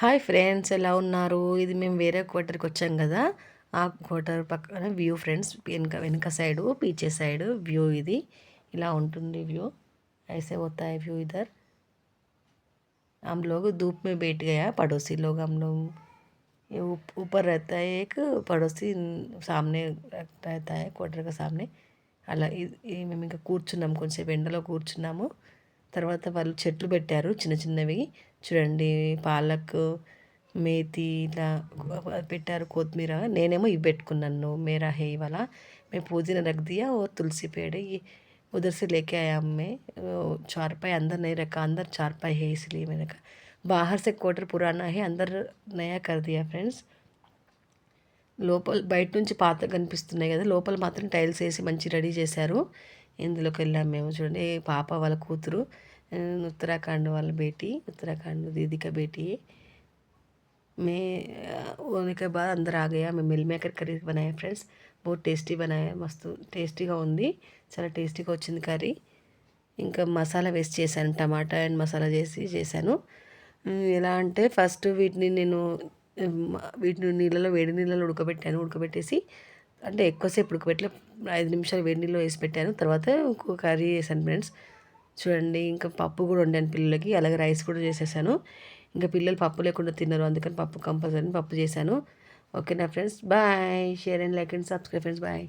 Hi friends, ఎలా ఉన్నారు? ఇది మేము వేరే క్వార్టర్కి వచ్చాం కదా. ఆ క్వార్టర్ పక్కన వ్యూ ఫ్రెండ్స్, వెనక వెనక సైడు పీछे సైడ్ వ్యూ ఇది ఇలా ఉంటుంది వ్యూ. ऐसे होता है व्यू इधर. हम लोग धूप में बैठ गया, पड़ोसी लोग हम लोग ये ऊपर रहता है एक पड़ोसी, सामने रहता है क्वार्टर का सामने. అలా మేము ఇంకా కూర్చున్నాము, కొంచెంసేపు ఎండలో కూర్చున్నాము. తర్వాత వాళ్ళు చెట్లు పెట్టారు చిన్న చిన్నవి, చూడండి, పాలక్, మేతి ఇలా పెట్టారు, కొత్తిమీర. నేనేమో ఇవి పెట్టుకున్నాను, మేరా హే वाला. मैं पुदीना रख दिया और तुलसी पेड़ ये उधर से लेके आया मैं. चारपाई अंदर नहीं रखा, अंदर चारपाई है इसलिए मैंने कहा. बाहर से क्वार्टर पुराना है, अंदर नया कर दिया फ्रेंड्स. లోపల బయట నుంచి పాత కనిపిస్తున్నాయి కదా, లోపల మాత్రం టైల్స్ వేసి మంచి రెడీ చేశారు. ఇందులోకి వెళ్ళాము మేము. చూడండి, పాప వాళ్ళ కూతురు, उत्तराखंड वाला बेटी, उत्तराखंड दीदी का बेटी है. मैं होने के बाद अंदर आ गया. मैं मिल మేకర్ కర్రీ बनाया ఫ్రెండ్స్. बहुत టేస్టీ बनाया, మస్తు టేస్టీగా ఉంది, చాలా టేస్టీగా వచ్చింది కర్రీ. ఇంకా మసాలా వేసి చేశాను, టమాటా అండ్ మసాలా చేశాను. ఎలా అంటే ఫస్ట్ వీటిని నీళ్ళలో, వేడి నీళ్ళలో ఉడకబెట్టేసి, అంటే ఎక్కువసేపు ఉడకబెట్టలే, 5 నిమిషాలు వేడి నీళ్ళలో వేసి పెట్టాను. తర్వాత కర్రీ చేశాను ఫ్రెండ్స్. చూడండి, ఇంకా పప్పు కూడా వండాను పిల్లలకి, అలాగే రైస్ కూడా చేసేసాను. ఇంకా పిల్లలు పప్పు లేకుండా తిన్నారు, అందుకని పప్పు కంపల్సరీ పప్పు చేశాను. ఓకేనా friends, bye. Share and like and subscribe friends, bye.